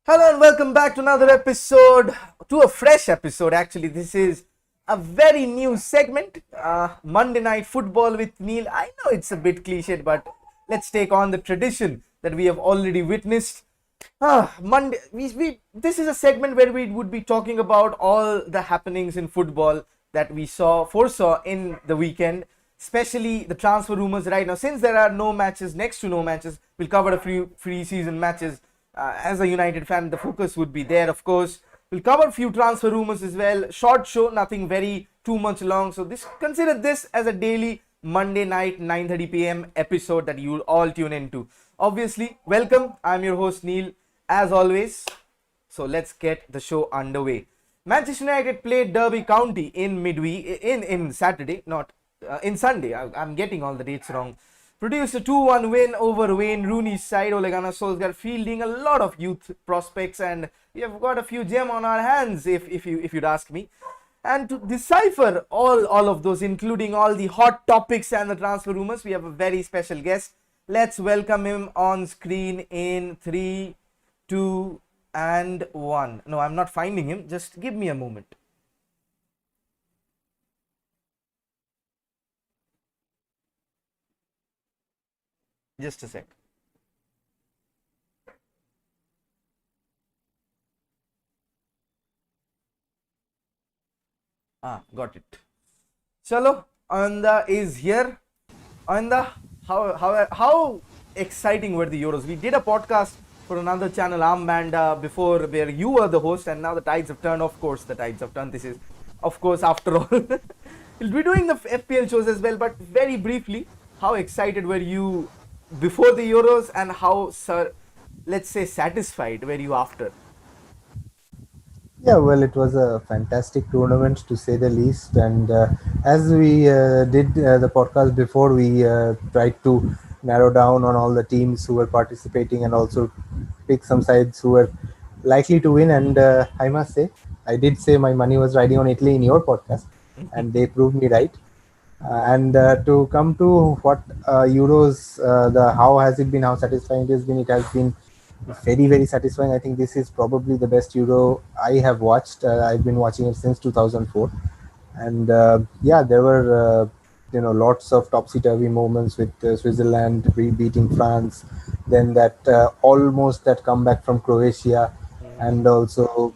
Hello and welcome back to another episode, to a fresh episode actually. This is a very new segment, Monday Night Football with Neil. I know it's a bit cliched, but let's take on the tradition that we have already witnessed. Monday, this is a segment where we would be talking about all the happenings in football that we foresaw in the weekend, especially the transfer rumors right now. Since there are no matches, next to no matches, we'll cover a few pre-season matches. As a United fan, the focus would be there, of course. We'll cover a few transfer rumors as well. Short show, nothing very too much long. So consider this as a daily Monday night 9:30 p.m. episode that you'll all tune into. Obviously, welcome. I'm your host Neil, as always. So let's get the show underway. Manchester United played Derby County in midweek in Saturday, not in Sunday. I'm getting all the dates wrong. Produced a 2-1 win over Wayne Rooney's side. Ole Gunnar Solskjaer fielding a lot of youth prospects, and we have got a few gems on our hands, if you'd ask me. And to decipher all of those, including all the hot topics and the transfer rumors, we have a very special guest. Let's welcome him on screen in 3, 2, and 1. No, I'm not finding him. Just give me a moment. Just a sec. Got it. Chalo, Ananda is here. Ananda, how exciting were the Euros? We did a podcast for another channel, Armband, before, where you were the host, and now the tides have turned. Of course, the tides have turned. This is, of course, after all. We'll be doing the FPL shows as well, but very briefly, how excited were you before the Euros, and how, let's say, satisfied were you after? Yeah, well, it was a fantastic tournament to say the least. And as we did the podcast before, we tried to narrow down on all the teams who were participating and also pick some sides who were likely to win. And I must say, I did say my money was riding on Italy in your podcast, and they proved me right. And to come to what Euros, the how has it been, how satisfying it has been very, very satisfying. I think this is probably the best Euro I have watched. I've been watching it since 2004, and yeah, there were lots of topsy-turvy moments with Switzerland beating France, then that almost that comeback from Croatia, and also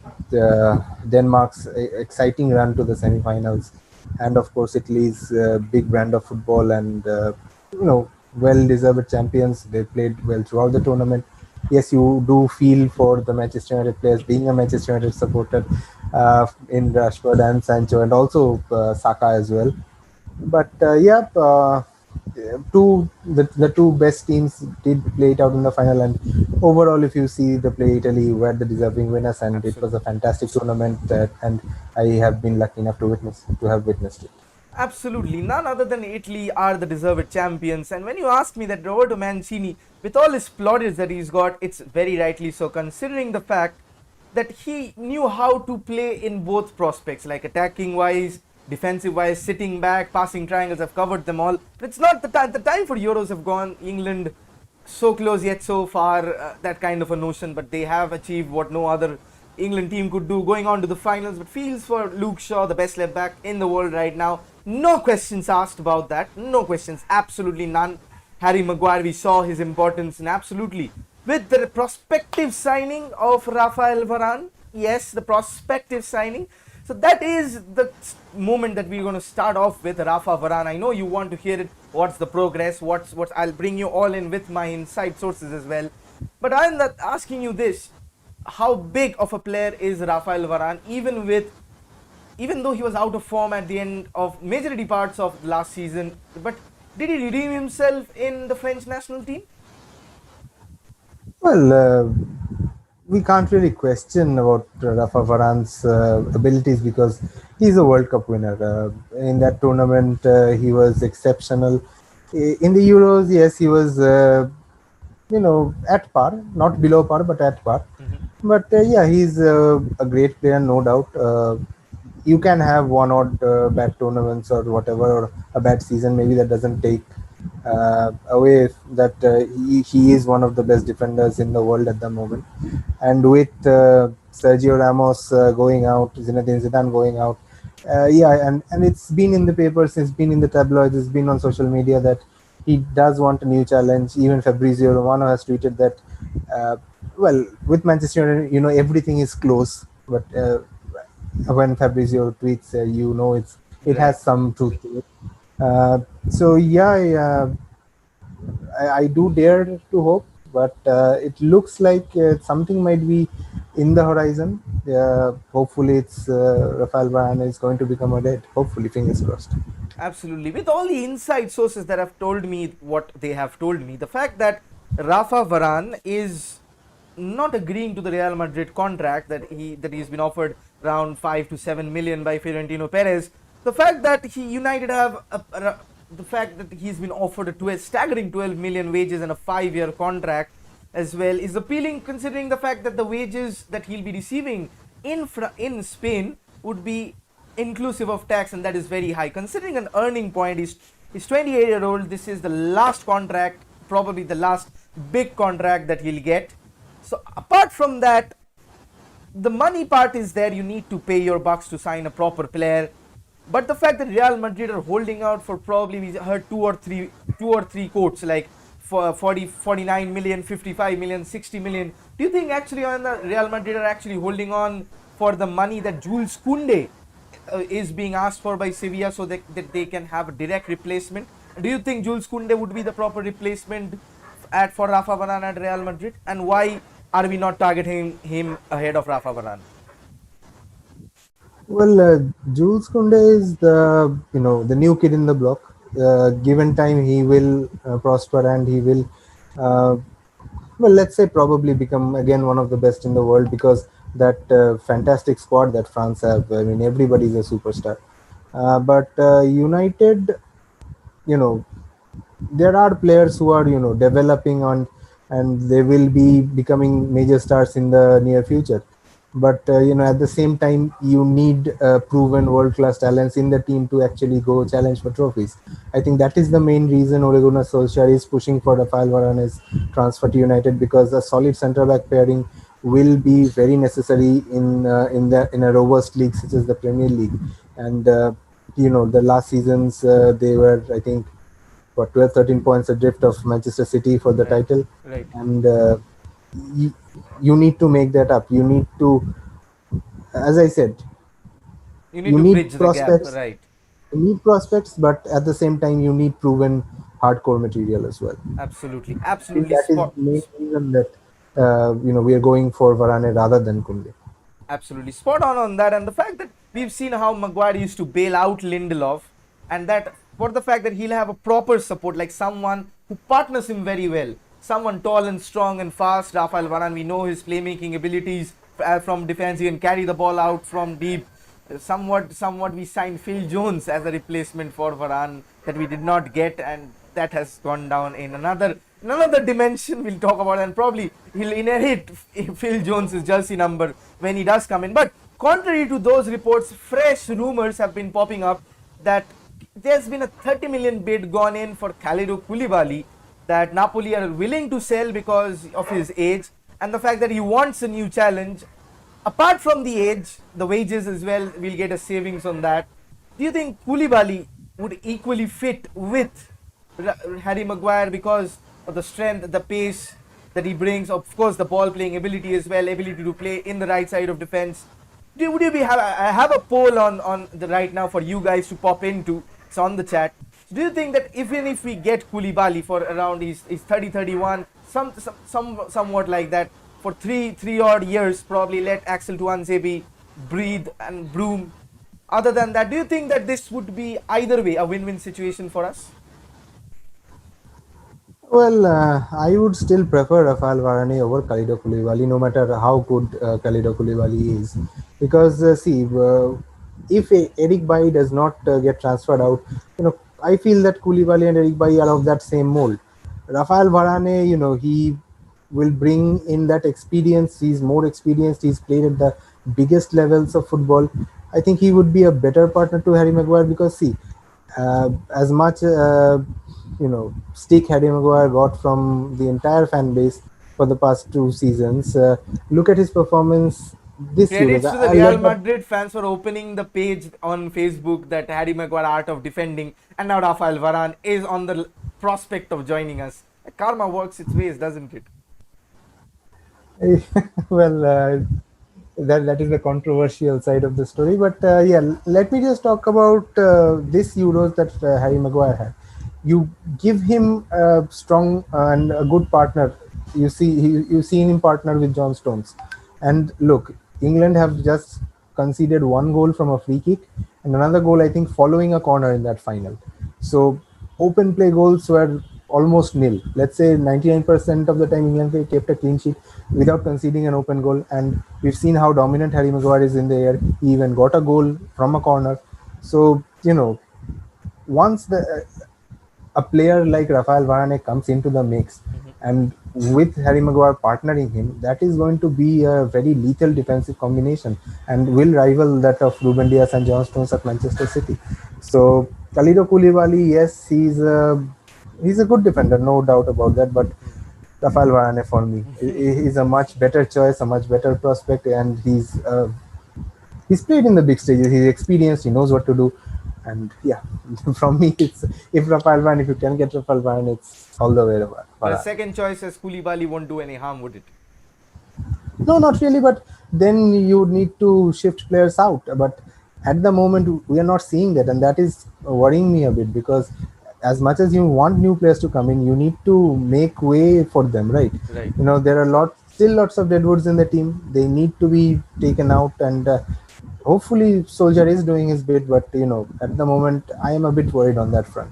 Denmark's exciting run to the semi-finals, and of course Italy's big brand of football and well-deserved champions. They played well throughout the tournament. Yes, you do feel for the Manchester United players, being a Manchester United supporter, in Rashford and Sancho, and also Saka as well. But yeah, the two best teams did play it out in the final, and overall, if you see the play, Italy were the deserving winners, and it was a fantastic tournament, and I have been lucky enough to have witnessed it. Absolutely, none other than Italy are the deserved champions. And when you ask me that Roberto Mancini, with all his plaudits that he's got, it's very rightly so, considering the fact that he knew how to play in both prospects, like attacking wise, defensive wise, sitting back, passing triangles. I've covered them all. But it's not the time. The time for Euros have gone. England so close yet so far, that kind of a notion. But they have achieved what no other England team could do, going on to the finals. But feels for Luke Shaw, the best left back in the world right now. No questions asked about that. No questions, absolutely none. Harry Maguire, we saw his importance, and absolutely, with the prospective signing of Rafael Varane, yes, the prospective signing. So that is the moment that we're going to start off with, Rafa Varane. I know you want to hear it. What's the progress? What's I'll bring you all in with my inside sources as well. But I'm not asking you this: how big of a player is Rafael Varane, even though he was out of form at the end of majority parts of last season? But did he redeem himself in the French national team? Well, we can't really question about Rafa Varane's abilities because he's a World Cup winner. In that tournament, he was exceptional. In the Euros, yes, he was, at par, not below par, but at par. But yeah, he's a great player, no doubt. You can have one odd bad tournaments or whatever, or a bad season. Maybe that doesn't take away that he is one of the best defenders in the world at the moment. and with Sergio Ramos going out, Zinedine Zidane going out, and it's been in the papers, it's been in the tabloids, it's been on social media that he does want a new challenge. Even Fabrizio Romano has tweeted that, well, with Manchester United, everything is close, but when Fabrizio tweets, it Right. has some truth to it. So yeah, I do dare to hope, but it looks like something might be in the horizon. Hopefully, it's Rafael Varane is going to become a dead. Hopefully, fingers crossed. Absolutely. With all the inside sources that have told me what they have told me, the fact that Rafa Varane is not agreeing to the Real Madrid contract that he's been offered around 5 to 7 million by Florentino Perez, the fact that United have the fact that he's been offered a staggering 12 million wages and a 5-year contract as well is appealing, considering the fact that the wages that he'll be receiving in Spain would be inclusive of tax, and that is very high. Considering an earning point is 28-year-old, this is the last contract, probably the last big contract that he'll get. So apart from that, the money part is there. You need to pay your bucks to sign a proper player. But the fact that Real Madrid are holding out for, probably we heard two or three quotes like for 40, 49 million, 55 million, 60 million. Do you think actually on the Real Madrid are actually holding on for the money that Jules Koundé is being asked for by Sevilla, so that they can have a direct replacement? Do you think Jules Koundé would be the proper replacement for Rafa Varane at Real Madrid? And why are we not targeting him ahead of Rafa Varane? Well, Jules Koundé is the new kid in the block. Given time, he will prosper, and he will, well, let's say probably become again one of the best in the world, because that fantastic squad that France have. I mean, everybody's a superstar. But United, you know, there are players who are developing on, and they will be becoming major stars in the near future. But at the same time, you need proven world class talents in the team to actually go challenge for trophies. I think that is the main reason Ole Gunnar Solskjaer is pushing for Rafael Varane's transfer to United, because a solid centre back pairing will be very necessary in a robust league such as the Premier League. And the last seasons, they were, I think, 12, 13 points adrift of Manchester City for the Right, title. right. And you need to make that up. You need to, as I said, You need you to need bridge the gap, prospects. right? You need prospects, but at the same time, you need proven hardcore material as well. Absolutely, I think absolutely that is spot. the main reason that we are going for Varane rather than Koundé. Absolutely spot on that, and the fact that we've seen how Maguire used to bail out Lindelof, and that for the fact that he'll have a proper support, like someone who partners him very well, someone tall and strong and fast. Rafael Varane, we know his playmaking abilities from defense. He can carry the ball out from deep. Somewhat we signed Phil Jones as a replacement for Varane that we did not get, and that has gone down in another dimension we'll talk about, and probably he'll inherit Phil Jones's jersey number when he does come in. But contrary to those reports, fresh rumors have been popping up that there's been a 30 million bid gone in for Kalidou Koulibaly, that Napoli are willing to sell because of his age and the fact that he wants a new challenge. Apart from the age, the wages as well, we'll get a savings on that. Do you think Koulibaly would equally fit with Harry Maguire because of the strength, the pace that he brings, of course, the ball playing ability as well, ability to play in the right side of defense? Would you be I have a poll on the right now for you guys to pop into? It's on the chat. Do you think that even if we get Koulibaly for around he's 30, 31, somewhat like that, for three odd years, probably let Axel Tuanzebe breathe and bloom. Other than that, do you think that this would be either way a win-win situation for us? Well, I would still prefer Rafael Varane over Kalidou Koulibaly, no matter how good Kalidou Koulibaly is. Because, see, if Eric Bailly does not get transferred out, I feel that Koulibaly and Eric Bailly are of that same mold. Rafael Varane, he will bring in that experience. He's more experienced. He's played at the biggest levels of football. I think he would be a better partner to Harry Maguire, because, see, as much stick Harry Maguire got from the entire fan base, for the past 2 seasons. Look at his performance this Euros. Credits to the I'll Real let that. Madrid fans for opening the page on Facebook that Harry Maguire Art of Defending, and now Rafael Varane is on the prospect of joining us. Karma works its ways, doesn't it? Well, that is the controversial side of the story. But yeah, let me just talk about this Euros that Harry Maguire had. You give him a strong and a good partner. You've seen him partner with John Stones, and look, England have just conceded one goal from a free kick and another goal, I think, following a corner in that final. So open play goals were almost nil. Let's say 99% of the time England kept a clean sheet without conceding an open goal. And we've seen how dominant Harry Maguire is in the air. He even got a goal from a corner. So, once a player like Rafael Varane comes into the mix, and with Harry Maguire partnering him, that is going to be a very lethal defensive combination and will rival that of Ruben Dias and John Stones at Manchester City. So Khalidou Koulibaly, yes, he's a good defender, no doubt about that. But Rafael Varane for me, he's a much better choice, a much better prospect, and he's played in the big stages. He's experienced. He knows what to do. And yeah, from me, it's if Rafael Varane, if you can get Rafael Varane, it's all the way over. The second choice as Koulibaly won't do any harm, would it? No, not really. But then you need to shift players out. But at the moment, we are not seeing that, and that is worrying me a bit, because as much as you want new players to come in, you need to make way for them, right? Right. There are still lots of deadwoods in the team. They need to be taken out, and hopefully Solskjaer is doing his bit. But at the moment, I am a bit worried on that front.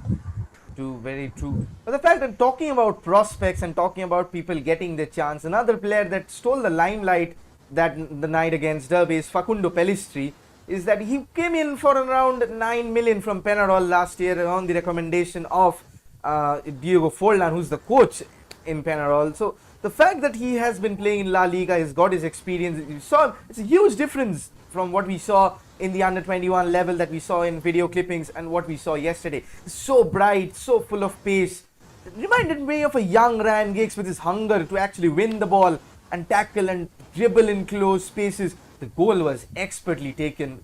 True, very true. But the fact that talking about prospects and talking about people getting their chance, another player that stole the limelight that the night against Derby is Facundo Pellistri, is that he came in for around 9 million from Penarol last year on the recommendation of Diego Forlan, who's the coach in Penarol. So the fact that he has been playing in La Liga, he's got his experience. You saw it's a huge difference from what we saw in the under 21 level that we saw in video clippings and what we saw yesterday. So bright, so full of pace. It reminded me of a young Ryan Giggs with his hunger to actually win the ball and tackle and dribble in close spaces. The goal was expertly taken.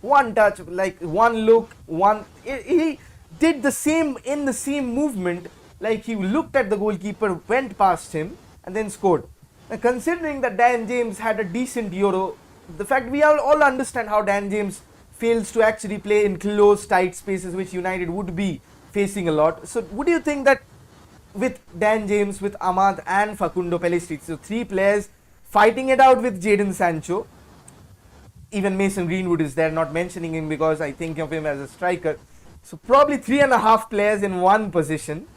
One touch, like one look, he did the same in the same movement. Like he looked at the goalkeeper, went past him, and then scored. Now, considering that Dan James had a decent Euro, the fact we all understand how Dan James fails to actually play in close, tight spaces, which United would be facing a lot. So, would you think that with Dan James, with Ahmad and Facundo Pellistri, so three players fighting it out with Jadon Sancho, even Mason Greenwood is there, not mentioning him because I think of him as a striker. So probably 3.5 players in one position.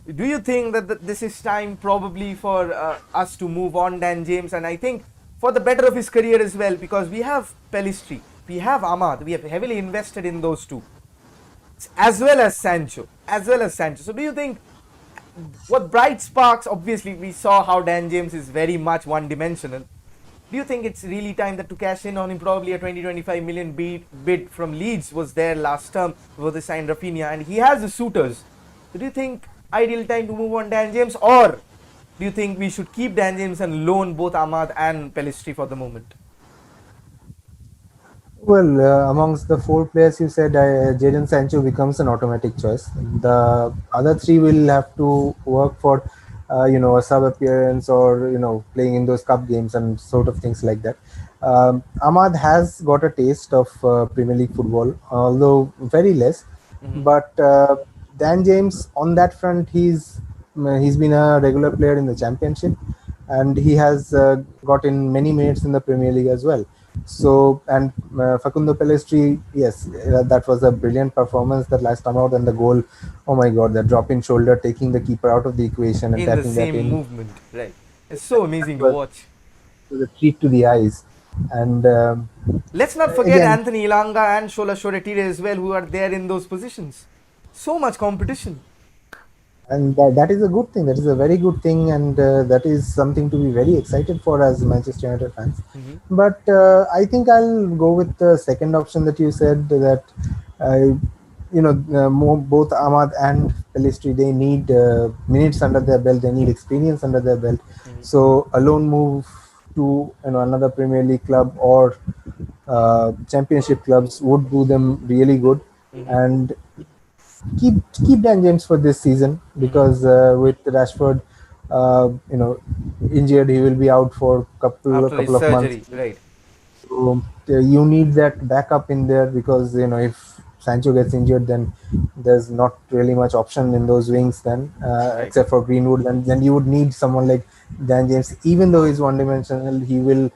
Do you think that this is time probably for us to move on Dan James? And I think for the better of his career as well, because we have Pellistri, we have Ahmad, we have heavily invested in those two, as well as Sancho. So do you think what bright sparks, obviously we saw how Dan James is very much one-dimensional. Do you think it's really time that to cash in on him? Probably a 20-25 million bid from Leeds was there last term before they signed Rafinha, and he has the suitors. So do you think ideal time to move on Dan James, or do you think we should keep Dan James and loan both Ahmad and Pellistri for the moment? Well, amongst the four players you said, Jadon Sancho becomes an automatic choice. The other three will have to work for a sub appearance, or playing in those cup games and sort of things like that. Ahmad has got a taste of Premier League football, although very less. But Dan James, on that front, he's been a regular player in the Championship, and he has got in many minutes in the Premier League as well. So, and Facundo Pellistri, yes, that was a brilliant performance that last time out, and the goal, oh my god, that drop in shoulder, taking the keeper out of the equation and tapping that in. The same movement, right? It's so amazing to watch. It was a treat to the eyes. And let's not forget Anthony Ilanga and Shola Shoretire as well, who are there in those positions. So much competition. And that is a good thing. That is a very good thing, and that is something to be very excited for as Manchester United fans. But I think I'll go with the second option that you said, that both Ahmad and Pelistri, they need minutes under their belt. They need experience under their belt. So a loan move to another Premier League club or championship clubs would do them really good. And keep Dan James for this season, because with Rashford, injured, he will be out for After his couple of months. surgery, right? So you need that backup in there, because if Sancho gets injured, then there's not really much option in those wings. Then Right. except for Greenwood, then you would need someone like Dan James. Even though he's one-dimensional, he will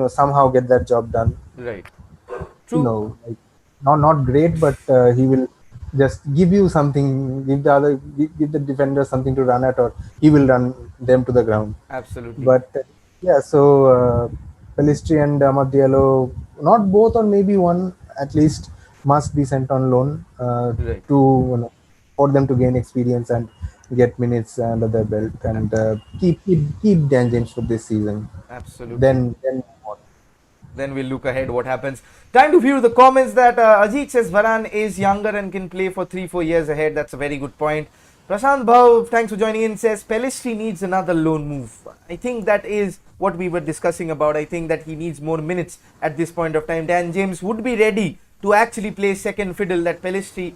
somehow get that job done. Right. True. Like not great, but he will just give you something, give the defender something to run at, or he will run them to the ground. Absolutely. But yeah, so Pelistri and Amad Diallo, not both, or maybe one at least, must be sent on loan Right. to for them to gain experience and get minutes under their belt, and keep Dan James for this season. Absolutely. Then Then we'll look ahead what happens. Time to view the comments that Ajit says Varane is younger and can play for 3-4 years ahead. That's a very good point. Prashant Bhav, thanks for joining in, says Pelistri needs another loan move. I think that is what we were discussing about. I think that he needs more minutes at this point of time. Dan James would be ready to actually play second fiddle. That Pelistri,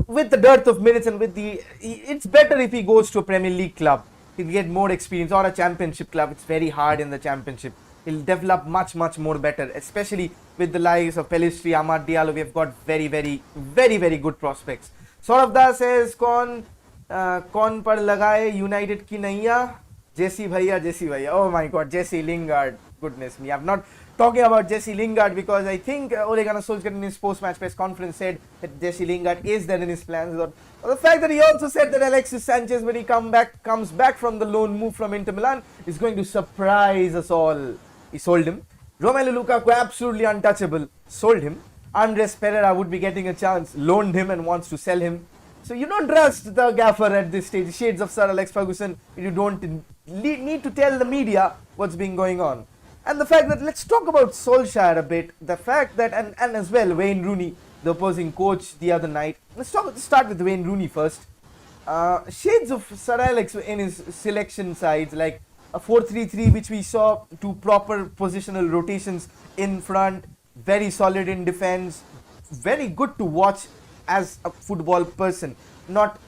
with the dearth of minutes and with the, it's better if he goes to a Premier League club. He'll get more experience, or a championship club. It's very hard in the championship. He'll develop much more better, especially with the likes of Pelistri, Amad Diallo. We have got very good prospects. Saurav Das says, कौन पर लगाए United की नैया? Jesse Bhaiya. Oh my God, Jesse Lingard. Goodness me, I'm not talking about Jesse Lingard because I think Ole Gunnar Solskjaer in his post-match press conference said that Jesse Lingard is there in his plans. Or the fact that he also said that Alexis Sanchez, when he comes back from the loan move from Inter Milan, is going to surprise us all. He sold him. Romelu Lukaku, absolutely untouchable, sold him. Andres Pereira would be getting a chance, loaned him and wants to sell him. So you don't trust the gaffer at this stage. Shades of Sir Alex Ferguson. You don't need to tell the media what's been going on. And the fact that, let's talk about Solskjaer a bit. The fact that, and as well, Wayne Rooney, the opposing coach the other night. Let's start with Wayne Rooney first. Shades of Sir Alex in his selection sides, like a 4-3-3, which we saw, two proper positional rotations in front, very solid in defense, very good to watch as a football person. Not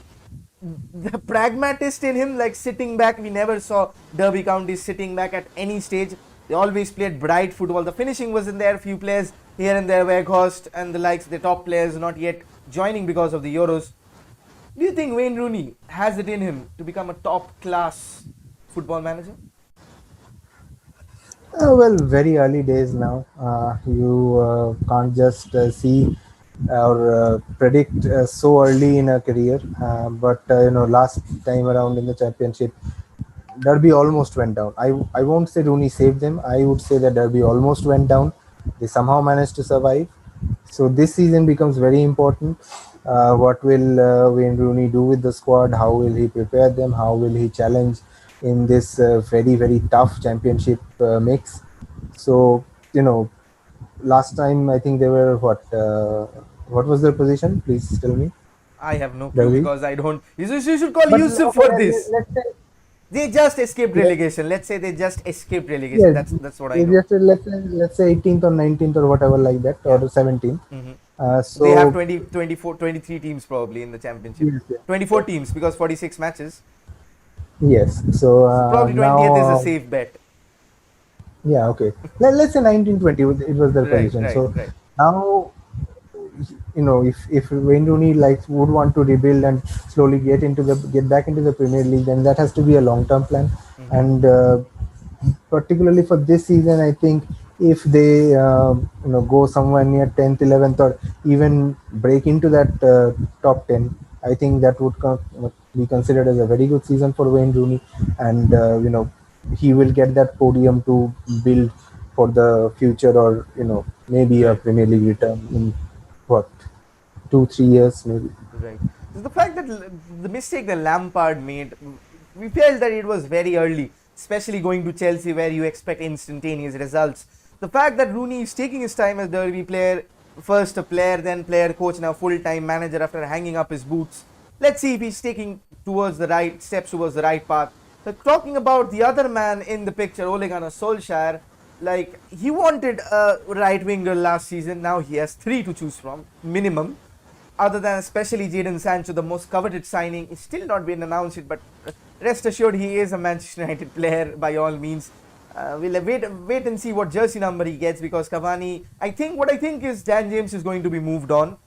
the pragmatist in him, like sitting back. We never saw Derby County sitting back at any stage. They always played bright football. The finishing was in there. Few players here and there, Weghorst and the likes, the top players not yet joining because of the Euros. Do you think Wayne Rooney has it in him to become a top class football manager? Well, very early days now. You can't just see or predict so early in a career. But last time around in the championship, Derby almost went down. I won't say Rooney saved them. I would say that Derby almost went down. They somehow managed to survive. So this season becomes very important. What will Wayne Rooney do with the squad? How will he prepare them? How will he challenge in this very tough championship mix? So last time I think they were what was their position? Please tell me. I have no clue Derby? because I don't. You should call Yusuf for this. Let's say, They just escaped relegation. Let's say they just escaped relegation. yes, That's what I know. just let's say 18th or 19th or whatever like that, or 17th. So They have 20, 24, 23 teams probably in the championship. Yes. 24 teams because 46 matches. Yes. So Probably 20th now, is a safe bet. yeah, okay. Let's say 1920 it was their Right, position. right, So right. now, if Wayne Rooney would want to rebuild and slowly get back into the Premier League, then that has to be a long-term plan. And particularly for this season, I think if they go somewhere near 10th, 11th, or even break into that top 10, I think that would be considered as a very good season for Wayne Rooney, and he will get that podium to build for the future, or maybe a Premier League return in 2-3 years maybe. Right. The fact that the mistake that Lampard made, we felt that it was very early, especially going to Chelsea where you expect instantaneous results. The fact that Rooney is taking his time as Derby player, first a player, then player coach, now full-time manager after hanging up his boots. Let's see if he's taking towards the right steps, towards the right path. So talking about the other man in the picture, Ole Gunnar Solskjaer, like he wanted a right winger last season. Now he has 3 to choose from minimum. Other than especially Jadon Sancho, the most coveted signing, is still not been announced yet, but rest assured he is a Manchester United player by all means. We'll wait and see what jersey number he gets, because Cavani, I think is Dan James is going to be moved on,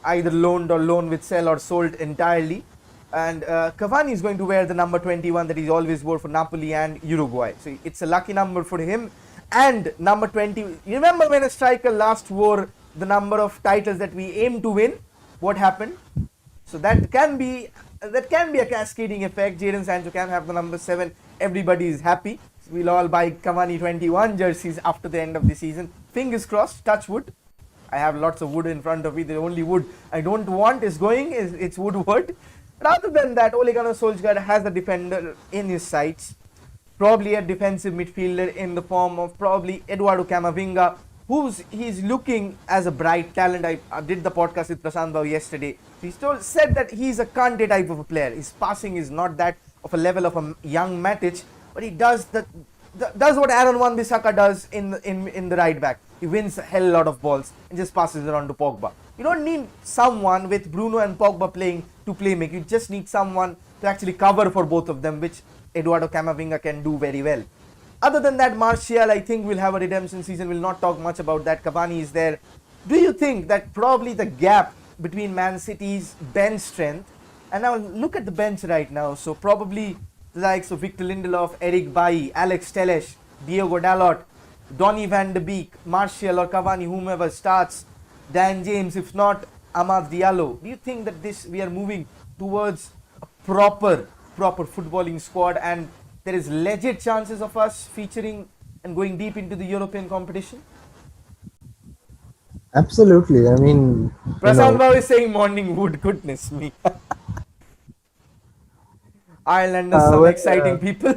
either loaned or loan with sell or sold entirely. And Cavani is going to wear the number 21 that he's always wore for Napoli and Uruguay. So it's a lucky number for him. And number 20, you remember when a striker last wore the number of titles that we aim to win? What happened? So that can be a cascading effect. Jadon Sancho can have the number 7. Everybody is happy. We'll all buy Cavani 21 jerseys after the end of the season. Fingers crossed, touch wood. I have lots of wood in front of me. The only wood I don't want is it's Woodward. Rather than that, Ole Gunnar Solskjaer has a defender in his sights. Probably a defensive midfielder in the form of probably Eduardo Camavinga, he's looking as a bright talent. I did the podcast with Prasant Bhau yesterday. He said that he's a Kante type of a player. His passing is not that of a level of a young Matic, but he does what Aaron Wan-Bissaka does in the right back. He wins a hell lot of balls and just passes it on to Pogba. You don't need someone with Bruno and Pogba playing to play make. You just need someone to actually cover for both of them, which Eduardo Camavinga can do very well. Other than that, Martial, I think, will have a redemption season. We'll not talk much about that. Cavani is there. Do you think that probably the gap between Man City's bench strength, and now look at the bench right now, so probably the likes of Victor Lindelof, Eric Bailly, Alex Telles, Diogo Dalot, Donny van de Beek, Martial or Cavani, whomever starts, Dan James, if not Amad Diallo, do you think that we are moving towards a proper footballing squad, and there is legit chances of us featuring and going deep into the European competition? Absolutely. I mean, Prasant Bhau is saying morning wood. Goodness me. Ireland are some exciting people.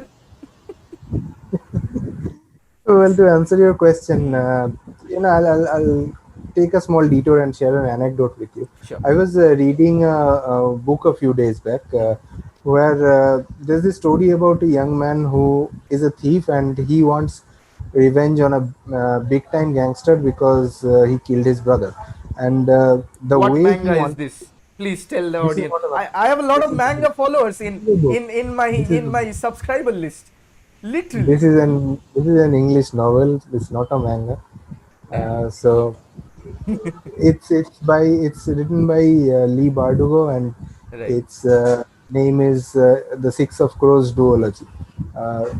Well, to answer your question, I'll take a small detour and share an anecdote with you. Sure. I was reading a book a few days back where there's this story about a young man who is a thief and he wants revenge on a big-time gangster because he killed his brother. And what manga is this? Please tell the audience. I have a lot of manga followers in my subscriber list. Literally. This is an English novel. It's not a manga. So it's written by Lee Bardugo, and its name is The Six of Crows Duology.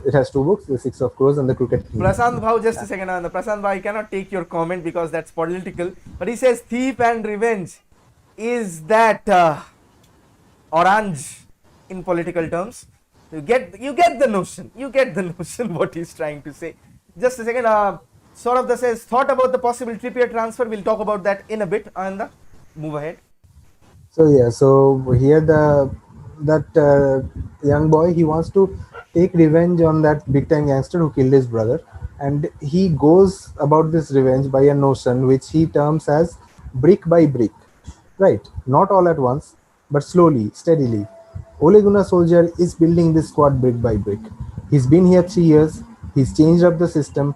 It has 2 books, The Six of Crows and The Crooked King. Prasant Bhau, just a second. Prasant Bhau, I cannot take your comment because that's political. But he says thief and revenge. Is that orange in political terms? You get the notion. You get the notion what he's trying to say. Just a second. Saurabh says, thought about the possible Trippier transfer. We'll talk about that in a bit. Ananda, move ahead. So yeah, so here that young boy, he wants to take revenge on that big time gangster who killed his brother, and he goes about this revenge by a notion which he terms as brick by brick. Right, not all at once, but slowly, steadily. Ole Gunnar Solskjaer is building this squad brick by brick. He's been here 3 years. He's changed up the system.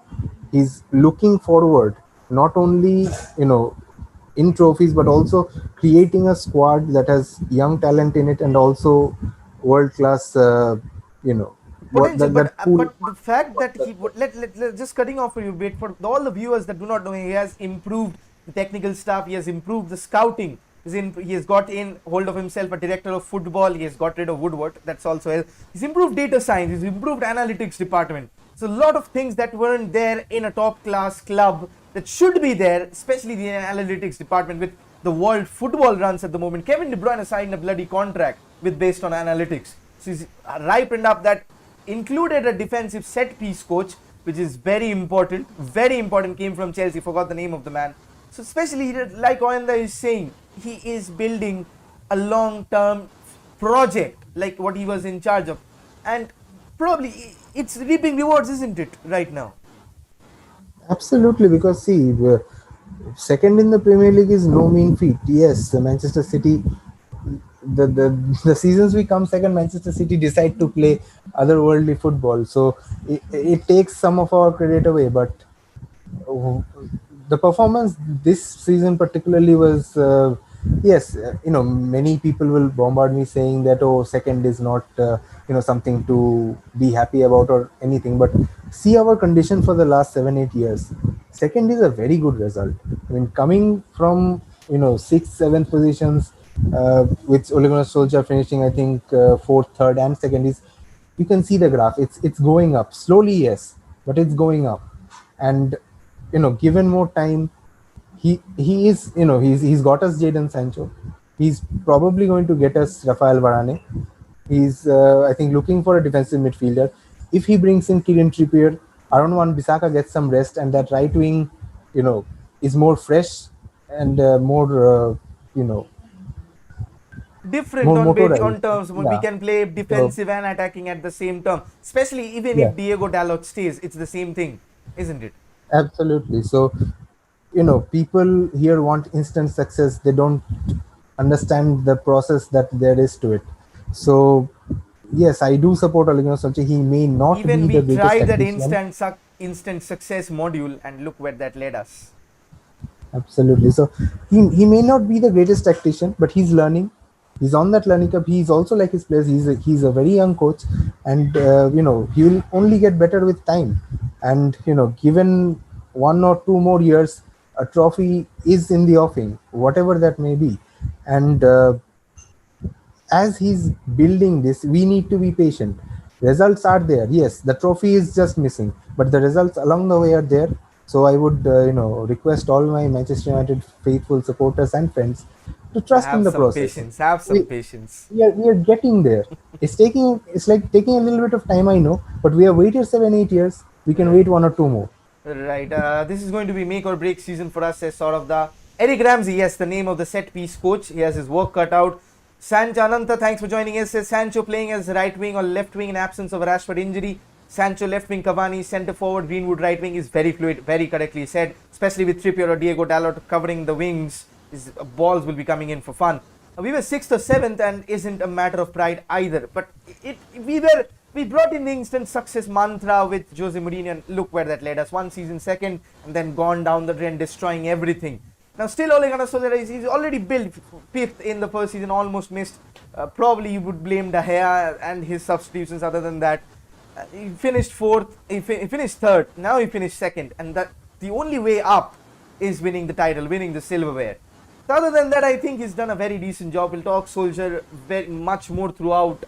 He's looking forward, not only in trophies, but also creating a squad that has young talent in it and also world class. Potential, but the fact that let just cutting off for you a bit, for all the viewers that do not know, he has improved the technical staff. He has improved the scouting. He has got in hold of himself a director of football. He has got rid of Woodward. That's also he's improved data science. He's improved analytics department. So a lot of things that weren't there in a top class club that should be there, especially the analytics department with the world football runs at the moment. Kevin De Bruyne signed a bloody contract based on analytics. So he's ripened up that, included a defensive set piece coach, which is very important, came from Chelsea, forgot the name of the man. So especially like Oyanda is saying, he is building a long-term project like what he was in charge of, and probably it's reaping rewards, isn't it, right now? Absolutely, because see, Second in the Premier League is no mean feat. Yes, Manchester City, the seasons we come second, Manchester City decide to play otherworldly football. So it takes some of our credit away. But uh, the performance this season particularly was, yes, many people will bombard me saying that, oh, second is not something to be happy about or anything. But see our condition for the last 7 8 years. Second is a very good result. I mean, coming from sixth, seventh positions, with Ole Gunnar Solskjaer finishing, I think, fourth, third, and second, is you can see the graph. It's going up slowly, yes, but it's going up. And given more time, he is, he's got us Jadon Sancho. He's probably going to get us Rafael Varane. He's, I think, looking for a defensive midfielder. If he brings in Kieran Trippier, Aaron Wan-Bissaka gets some rest, and that right wing, is more fresh and more, you know, Different more on motorized. on terms. We Yeah. can play So defensive and attacking at the same term. Especially even yeah, if Diego Dalot stays, it's the same thing, isn't it? absolutely. So people here want instant success. They don't understand the process that there is to it. So yes, I do support Ole Gunnar Solskjaer. He may not Even be we the greatest tried that tactician. instant success module, and look where that led us. Absolutely. So he may not be the greatest tactician, but he's learning. He's on that learning curve. He's also like his players. He's a very young coach, and he will only get better with time. And given 1 or 2 more years, a trophy is in the offing, whatever that may be. And as he's building this, we need to be patient. Results are there. Yes, the trophy is just missing, but the results along the way are there. So I would, request all my Manchester United faithful supporters and friends to trust in Have the some process. patience. Have some We, patience. we are getting there. It's like taking a little bit of time, I know, but we have waited 7 8 years. We can Right. wait 1 or 2 more. Right. This is going to be make or break season for us as sort of the Eric Ramsey, yes, the name of the set piece coach. He has his work cut out. Sancho Ananta, thanks for joining us. Says Sancho playing as right wing or left wing in absence of a Rashford injury. Sancho left wing, Cavani centre forward, Greenwood right wing is very fluid, very correctly said. Especially with Trippier or Diego Dalot covering the wings, his balls will be coming in for fun. We were sixth or seventh, and isn't a matter of pride either. But we brought in the instant success mantra with Jose Mourinho, and look where that led us. One season second, and then gone down the drain, destroying everything. Now still Ole Gunnar Solskjaer, he's already built fifth in the first season, almost missed. Probably you would blame De Gea and his substitutions. Other than that, he finished fourth, he finished third, now he finished second, and that the only way up is winning the title, winning the silverware. So other than that, I think he's done a very decent job. We'll talk Solskjaer very much more throughout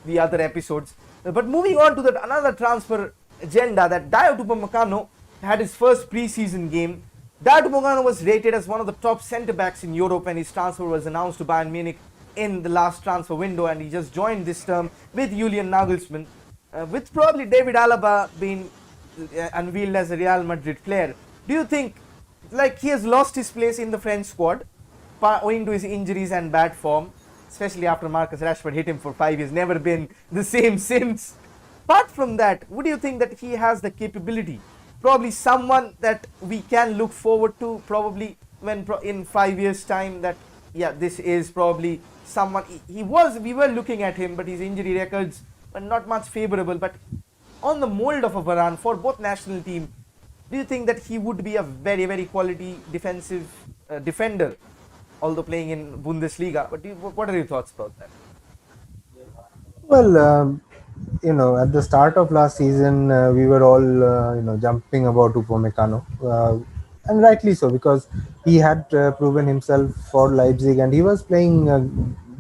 the other episodes. But moving on to that another transfer agenda, that Dayot Upamecano had his first preseason game. Dayot Upamecano was rated as one of the top centre backs in Europe, and his transfer was announced to Bayern Munich in the last transfer window, and he just joined this term with Julian Nagelsmann, with probably David Alaba being unveiled as a Real Madrid player. Do you think like he has lost his place in the French squad owing to his injuries and bad form, especially after Marcus Rashford hit him for 5 years, never been the same since? Apart from that, would you think that he has the capability, probably someone that we can look forward to, probably when in 5 years time, that yeah, this is probably someone he was, we were looking at him, but his injury records were not much favorable. But on the mold of a Varane for both national team, do you think that he would be a very, very quality defensive defender, although playing in Bundesliga? But what are your thoughts about that? Well, at the start of last season, we were all, jumping about Upamecano, and rightly so, because he had proven himself for Leipzig, and he was playing a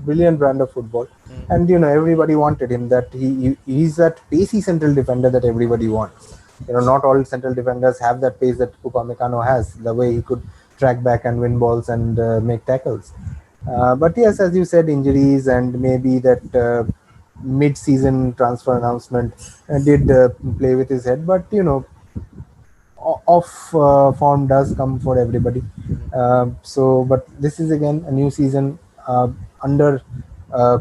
brilliant brand of football, and everybody wanted him. That he's that pacey central defender that everybody wants. Not all central defenders have that pace that Upamecano has. The way he could track back and win balls and make tackles. But yes, as you said, injuries and maybe that mid-season transfer announcement did play with his head. But off form does come for everybody. But this is again a new season under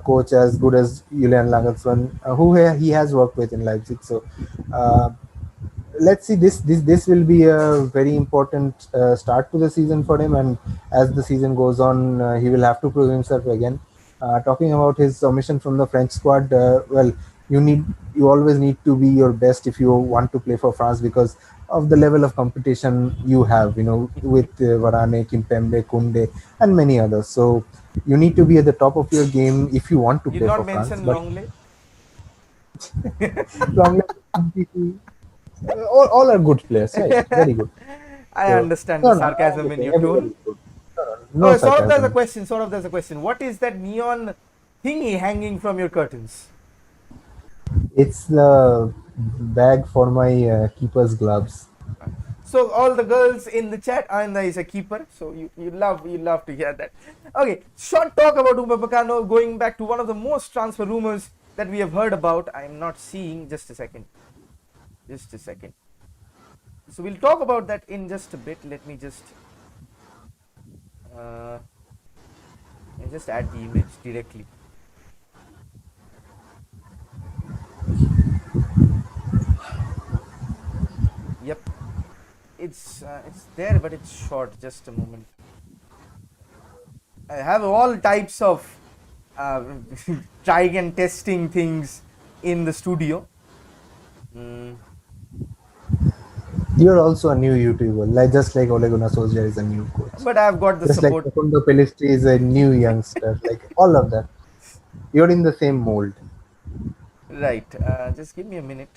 coach as good as Julian Nagelsmann, who he has worked with in Leipzig. So let's see, this will be a very important start to the season for him, and as the season goes on, he will have to prove himself again. Talking about his omission from the French squad, well, you always need to be your best if you want to play for France, because of the level of competition you have, with Varane, Kimpembe, Kunde, and many others. So you need to be at the top of your game if you want to You play not for France. mention But Longley. long all are good players, right? Very good. I So, understand the no, no, I'm sarcasm just in saying your everybody tone. is good. No, no, no Oh, sort of there's a sarcasm. question. Sort of there's a question. What is that neon thingy hanging from your curtains? It's the bag for my keeper's gloves. So all the girls in the chat, Ananda is a keeper. So you love to hear that. Okay, short talk about Upamecano. Going back to one of the most transfer rumors that we have heard about. I am not seeing. Just a second. Just a second. So we'll talk about that in just a bit. Let me just add the image directly. Yep, it's there, but it's short. Just a moment. I have all types of trying and testing things in the studio. You're also a new YouTuber, just like Ole Gunnar Solskjaer is a new coach. But I've got the Just like support. Facundo Pellistri is a new youngster, like all of that. You're in the same mold. Right. Just give me a minute.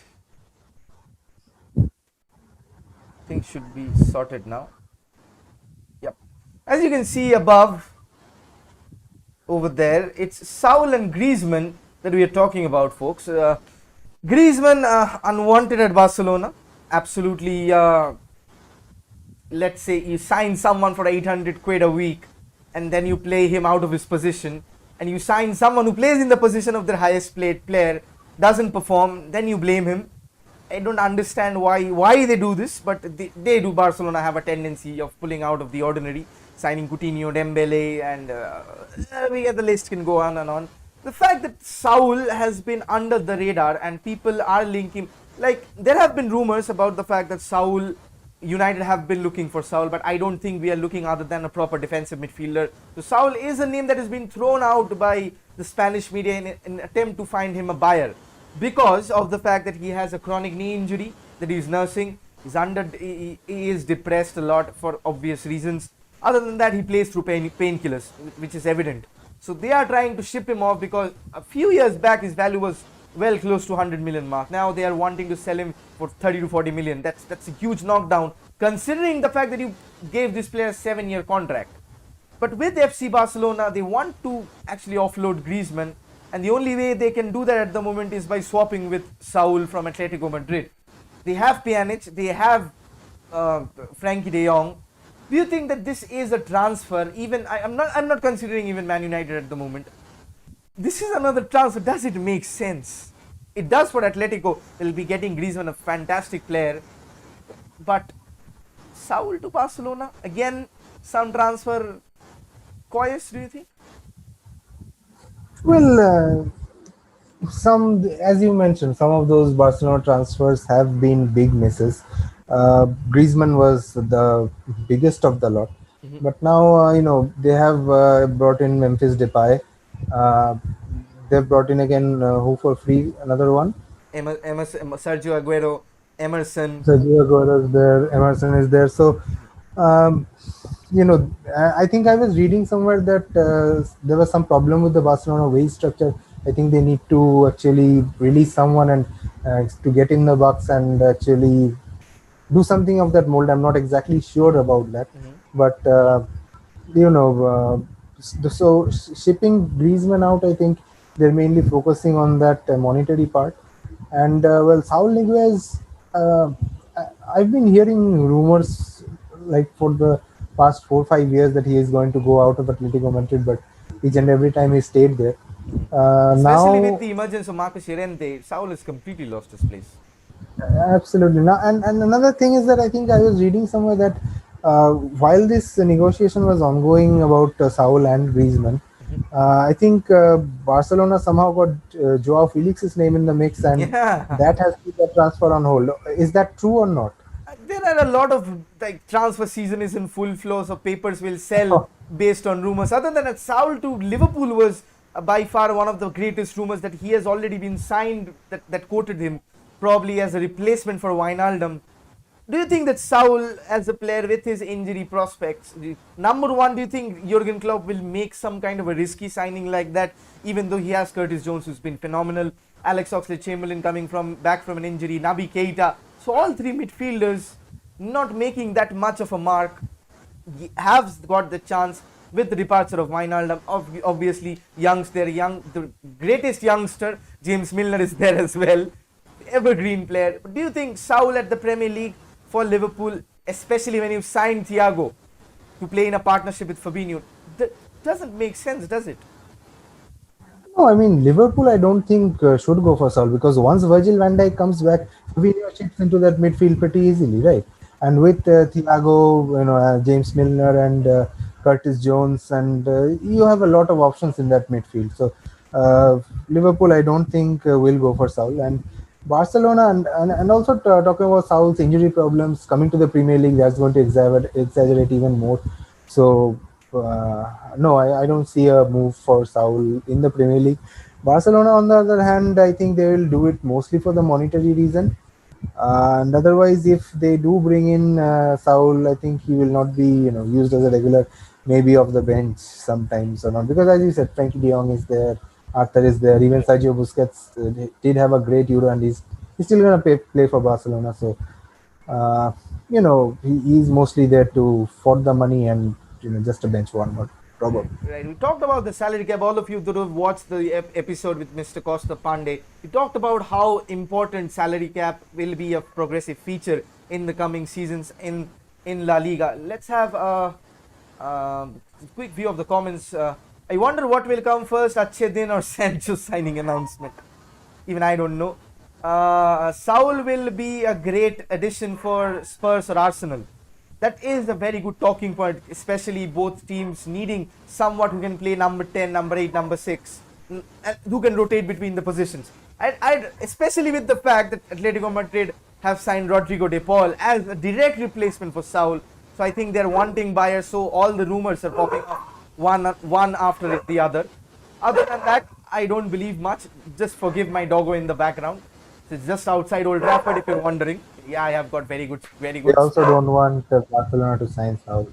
Things should be sorted now. Yep. As you can see above, over there, it's Saul and Griezmann that we are talking about, folks. Griezmann unwanted at Barcelona. Absolutely. Let's say you sign someone for 800 quid a week, and then you play him out of his position, and you sign someone who plays in the position of their highest paid player, doesn't perform, then you blame him. I don't understand why they do this, but they do. Barcelona have a tendency of pulling out of the ordinary, signing Coutinho, Dembele, and the list can go on and on. The fact that Saul has been under the radar and people are linking, like there have been rumors about the fact that Saul, United have been looking for Saul, but I don't think we are looking other than a proper defensive midfielder. So Saul is a name that has been thrown out by the Spanish media in an attempt to find him a buyer, because of the fact that he has a chronic knee injury that he's nursing. He is depressed a lot for obvious reasons. Other than that, he plays through painkillers, which is evident. So they are trying to ship him off, because a few years back his value was well close to 100 million mark. Now they are wanting to sell him for 30 to 40 million. That's a huge knockdown, considering the fact that you gave this player a 7-year contract. But with FC Barcelona, they want to actually offload Griezmann, and the only way they can do that at the moment is by swapping with Saul from Atletico Madrid. They have Pjanic, they have Frankie de Jong. Do you think that this is a transfer? Even I'm not considering even Man United at the moment. This is another transfer. Does it make sense? It does for Atletico. They'll be getting Griezmann, a fantastic player. But Saul to Barcelona, again, some transfer course, do you think? Well, as you mentioned, some of those Barcelona transfers have been big misses. Griezmann was the biggest of the lot, but now they have brought in Memphis Depay. They've brought in again who for free? Another one. Sergio Aguero, Emerson. Sergio Aguero is there. Emerson is there. So, I think I was reading somewhere that there was some problem with the Barcelona wage structure. I think they need to actually release someone and to get in the box and actually do something of that mold. I'm not exactly sure about that, but so shipping Griezmann out, I think they're mainly focusing on that monetary part. And Saul Niguez, I've been hearing rumors like for the past 4 or 5 years that he is going to go out of Atletico Madrid, but each and every time he stayed there. Especially Now, with the emergence of Marcus Llorente, Saul has completely lost his place. absolutely. Now, and another thing is that I think I was reading somewhere that while this negotiation was ongoing about Saul and Griezmann, I think Barcelona somehow got Joao Felix's name in the mix, and Yeah. that has put the transfer on hold. Is that true or not? There are a lot of like transfer season is in full flow, so papers will sell based on rumors. Other than that, Saul to Liverpool was by far one of the greatest rumors that he has already been signed. That quoted him probably as a replacement for Wijnaldum. Do you think that Saul, as a player with his injury prospects, number one, do you think Jurgen Klopp will make some kind of a risky signing like that, even though he has Curtis Jones, who's been phenomenal, Alex Oxlade-Chamberlain coming from back from an injury, Naby Keita, so all three midfielders not making that much of a mark, have got the chance with the departure of Wijnaldum. Obviously, the greatest youngster, James Milner is there as well, evergreen player. But do you think Saul at the Premier League for Liverpool, especially when you signed Thiago to play in a partnership with Fabinho, that doesn't make sense, does it? No, I mean Liverpool. I don't think should go for Saul, because once Virgil van Dijk comes back, Fabinho chips into that midfield pretty easily, right? And with Thiago, James Milner and Curtis Jones, and you have a lot of options in that midfield. So Liverpool, I don't think will go for Saul. And Barcelona, and also talking about Saul's injury problems coming to the Premier League, that's going to exaggerate even more. So no, I don't see a move for Saul in the Premier League. Barcelona, on the other hand, I think they will do it mostly for the monetary reason. And otherwise, if they do bring in Saul, I think he will not be used as a regular, maybe off the bench sometimes or not. Because as you said, Frankie De Jong is there, Arthur is there, even Sergio Busquets did have a great Euro, and he's still gonna play for Barcelona. So uh, he's mostly there to for the money, and just a bench warmer probably. Right. We talked about the salary cap. All of you that have watched the episode with Mr. Costa Pandey, we talked about how important salary cap will be a progressive feature in the coming seasons in La Liga. Let's have a quick view of the comments. I wonder what will come first, Achedin or Sancho signing announcement. Even I don't know. Saul will be a great addition for Spurs or Arsenal. That is a very good talking point, especially both teams needing someone who can play number 10, number 8, number 6, and who can rotate between the positions. Especially with the fact that Atletico Madrid have signed Rodrigo de Paul as a direct replacement for Saul. So I think they're wanting buyers, so all the rumors are popping up one after the other. Other than that, I don't believe much. Just forgive my doggo in the background. It's just outside Old Trafford if you're wondering. Yeah, I have got very good. They also don't want Barcelona to sign Saul.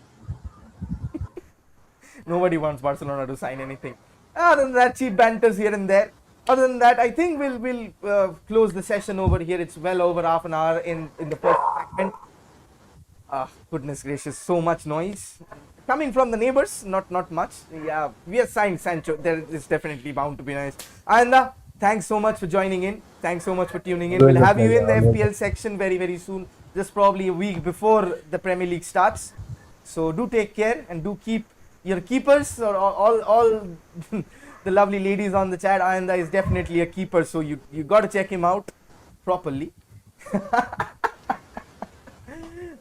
Nobody wants Barcelona to sign anything. Other than that, cheap banters here and there. Other than that, I think we'll close the session over here. It's well over half an hour in the first segment. Goodness gracious, so much noise coming from the neighbors. Not much. Yeah, we have signed Sancho. There is definitely bound to be noise. And thanks so much for joining in. Thanks so much for tuning in. We'll have you in the FPL section very soon. Just probably a week before the Premier League starts. So do take care and do keep your keepers or all the lovely ladies on the chat. Ayanda is definitely a keeper, so you got to check him out properly.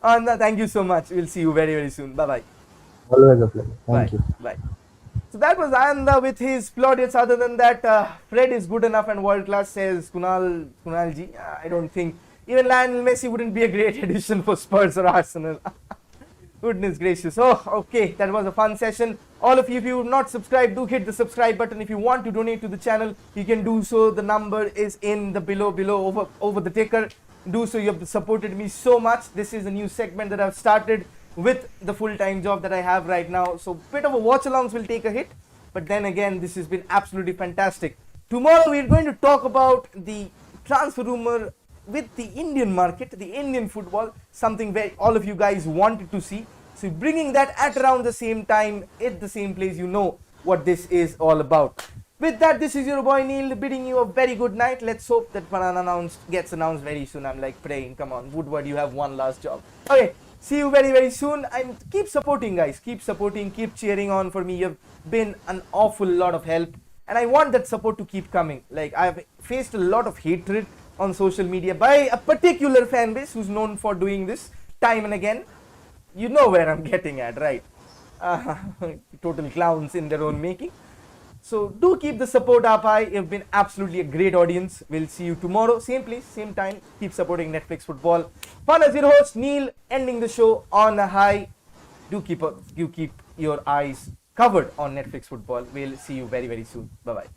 Ayanda, thank you so much. We'll see you very soon. Bye bye. Always a pleasure. Thank you. Bye. So that was Ayanda with his plaudits. Other than that, Fred is good enough and world class, says Kunalji. I don't think even Lionel Messi wouldn't be a great addition for Spurs or Arsenal. Goodness gracious. Oh, okay. That was a fun session. All of you, if you have not subscribed, do hit the subscribe button. If you want to donate to the channel, you can do so. The number is in the below over the ticker. Do so. You have supported me so much. This is a new segment that I've started with the full-time job that I have right now. So bit of a watch-alongs will take a hit. But then again, this has been absolutely fantastic. Tomorrow we're going to talk about the transfer rumor with the Indian market, the Indian football, something where all of you guys wanted to see. So bringing that at around the same time, at the same place, you know what this is all about. With that, this is your boy Neil bidding you a very good night. Let's hope that Farhan gets announced very soon. I'm like praying. Come on, Woodward, you have one last job. Okay, see you very soon. And keep supporting, guys. Keep supporting. Keep cheering on for me. You've been an awful lot of help. And I want that support to keep coming. Like, I've faced a lot of hatred on social media by a particular fan base who's known for doing this time and again. You know where I'm getting at, right? Total clowns in their own making. So do keep the support up high. You've been absolutely a great audience. We'll see you tomorrow, same place, same time. Keep supporting Netflix football. Fun as your host, Neil, ending the show on a high. Do keep your eyes covered on Netflix football. We'll see you very, very soon. Bye bye.